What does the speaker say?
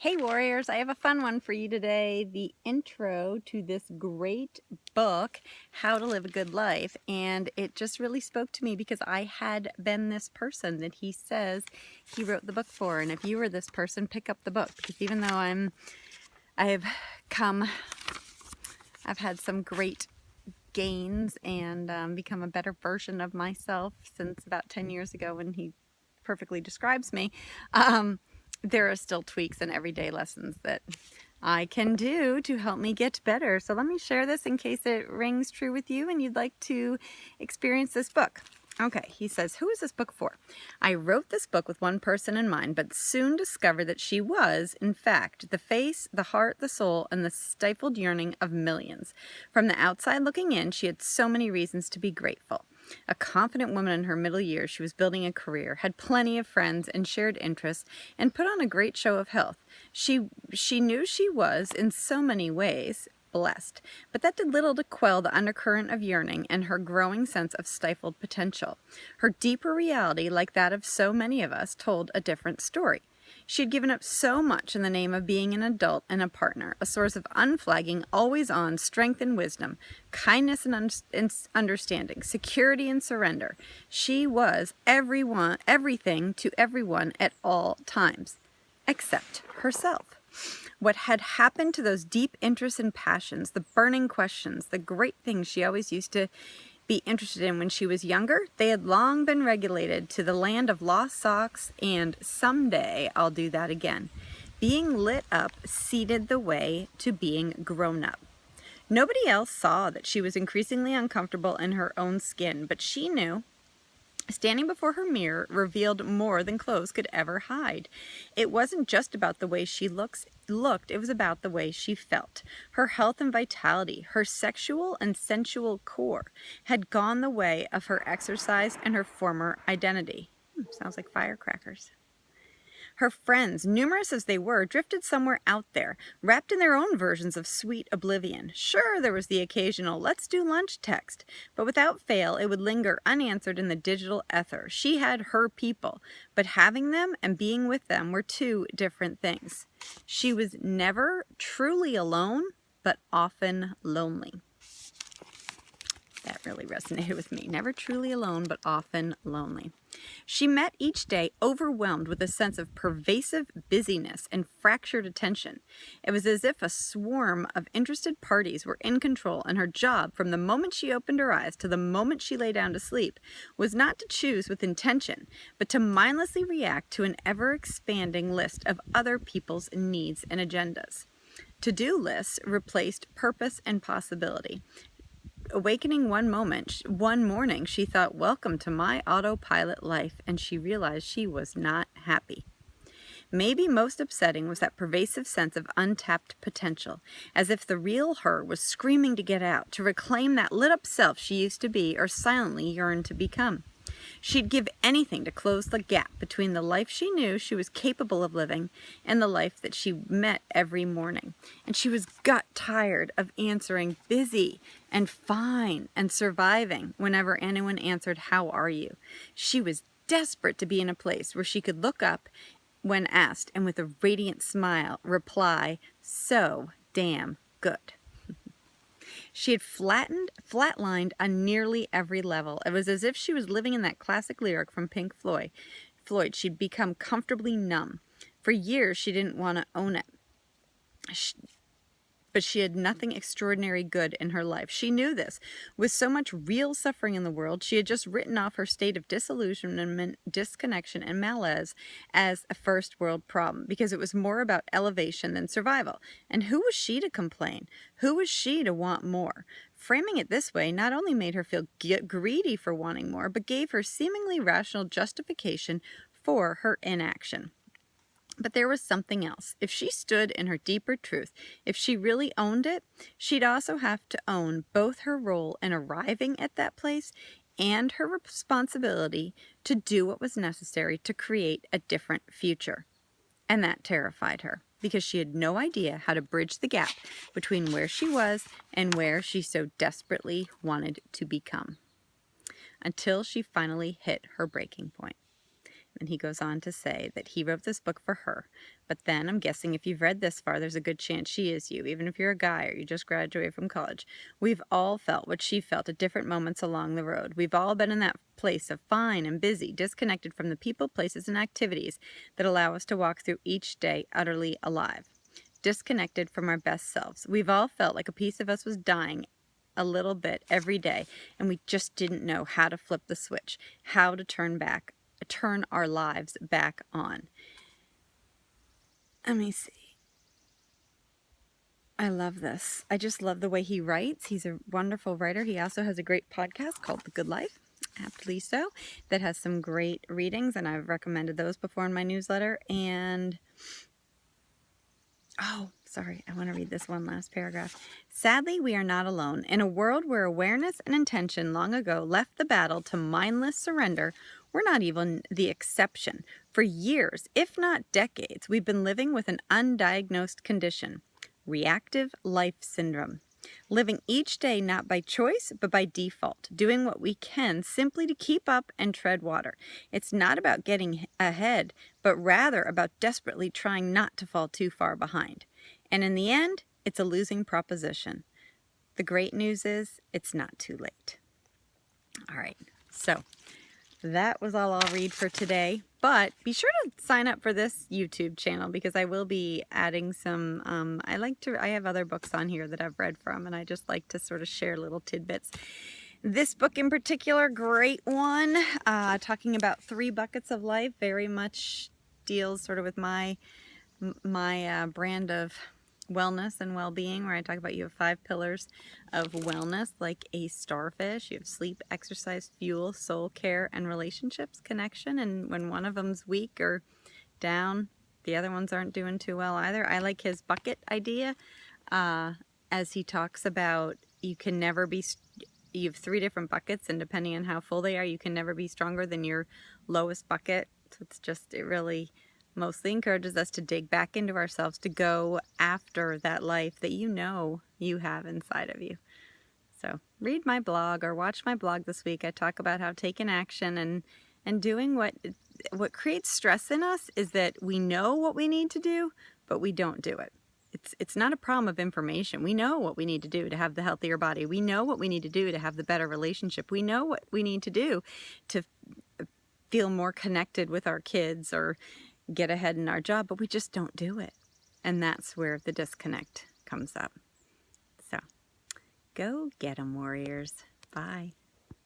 Hey warriors, I have a fun one for you today. The intro to this great book, How to Live a Good Life. And it just really spoke to me because I had been this person that he says he wrote the book for. And if you were this person, pick up the book. Because even though I've had some great gains and become a better version of myself since about 10 years ago when he perfectly describes me, there are still tweaks and everyday lessons that I can do to help me get better. So let me share this in case it rings true with you and you'd like to experience this book. Okay, he says, who is this book for? I wrote this book with one person in mind, but soon discovered that she was, in fact, the face, the heart, the soul, and the stifled yearning of millions. From the outside looking in, she had so many reasons to be grateful. A confident woman in her middle years, she was building a career, had plenty of friends and shared interests, and put on a great show of health. She knew she was, in so many ways, blessed, but that did little to quell the undercurrent of yearning and her growing sense of stifled potential. Her deeper reality, like that of so many of us, told a different story. She had given up so much in the name of being an adult and a partner, a source of unflagging, always-on strength and wisdom, kindness and understanding, security and surrender. She was everything to everyone at all times, except herself. What had happened to those deep interests and passions, the burning questions, the great things she always used to be interested in when she was younger, they had long been regulated to the land of lost socks and someday I'll do that again. Being lit up seeded the way to being grown up. Nobody else saw that she was increasingly uncomfortable in her own skin, but she knew. Standing before her mirror revealed more than clothes could ever hide. It wasn't just about the way she looked, it was about the way she felt. Her health and vitality, her sexual and sensual core, had gone the way of her exercise and her former identity. Sounds like firecrackers. Her friends, numerous as they were, drifted somewhere out there, wrapped in their own versions of sweet oblivion. Sure, there was the occasional "let's do lunch" text, but without fail it would linger unanswered in the digital ether. She had her people, but having them and being with them were two different things. She was never truly alone, but often lonely. That really resonated with me. Never truly alone, but often lonely. She met each day overwhelmed with a sense of pervasive busyness and fractured attention. It was as if a swarm of interested parties were in control, and her job, from the moment she opened her eyes to the moment she lay down to sleep, was not to choose with intention, but to mindlessly react to an ever-expanding list of other people's needs and agendas. To-do lists replaced purpose and possibility. Awakening one morning, she thought, welcome to my autopilot life, and she realized she was not happy. Maybe most upsetting was that pervasive sense of untapped potential, as if the real her was screaming to get out, to reclaim that lit-up self she used to be or silently yearned to become. She'd give anything to close the gap between the life she knew she was capable of living and the life that she met every morning. And she was gut-tired of answering busy and fine and surviving whenever anyone answered, "How are you?" She was desperate to be in a place where she could look up when asked and with a radiant smile reply, "So damn good." She had flatlined on nearly every level. It was as if she was living in that classic lyric from Pink Floyd. She'd become comfortably numb. For years, she didn't want to own it. But she had nothing extraordinary good in her life. She knew this. With so much real suffering in the world, she had just written off her state of disillusionment, disconnection, and malaise as a first world problem, because it was more about elevation than survival. And who was she to complain? Who was she to want more? Framing it this way not only made her feel greedy for wanting more, but gave her seemingly rational justification for her inaction. But there was something else. If she stood in her deeper truth, if she really owned it, she'd also have to own both her role in arriving at that place and her responsibility to do what was necessary to create a different future. And that terrified her, because she had no idea how to bridge the gap between where she was and where she so desperately wanted to become. Until she finally hit her breaking point. And he goes on to say that he wrote this book for her. But then I'm guessing if you've read this far, there's a good chance she is you, even if you're a guy or you just graduated from college. We've all felt what she felt at different moments along the road. We've all been in that place of fine and busy, disconnected from the people, places, and activities that allow us to walk through each day utterly alive, disconnected from our best selves. We've all felt like a piece of us was dying a little bit every day, and we just didn't know how to flip the switch, how to turn our lives back on. Let me see. I love this. I just love the way he writes. He's a wonderful writer. He also has a great podcast called The Good Life, aptly so, that has some great readings, and I've recommended those before in my newsletter. And oh, sorry, I want to read this one last paragraph. Sadly, we are not alone. In a world where awareness and intention long ago left the battle to mindless surrender, we're not even the exception. For years, if not decades, we've been living with an undiagnosed condition, reactive life syndrome. Living each day not by choice, but by default, doing what we can simply to keep up and tread water. It's not about getting ahead, but rather about desperately trying not to fall too far behind. And in the end, it's a losing proposition. The great news is it's not too late. All right, so that was all I'll read for today, but be sure to sign up for this YouTube channel because I will be adding some, I have other books on here that I've read from, and I just like to sort of share little tidbits. This book in particular, great one, talking about 3 buckets of life, very much deals sort of with my brand of wellness and well-being, where I talk about you have 5 pillars of wellness, like a starfish. You have sleep, exercise, fuel, soul care, and relationships, connection. And when one of them's weak or down, the other ones aren't doing too well either. I like his bucket idea, as he talks about you have 3 different buckets, and depending on how full they are, you can never be stronger than your lowest bucket. So it really mostly encourages us to dig back into ourselves, to go after that life that you know you have inside of you. So read my blog or watch my blog this week. I talk about how taking action and doing what creates stress in us is that we know what we need to do, but we don't do it. It's not a problem of information. We know what we need to do to have the healthier body. We know what we need to do to have the better relationship. We know what we need to do to feel more connected with our kids or get ahead in our job, but we just don't do it. And that's where the disconnect comes up. So go get 'em, warriors. Bye.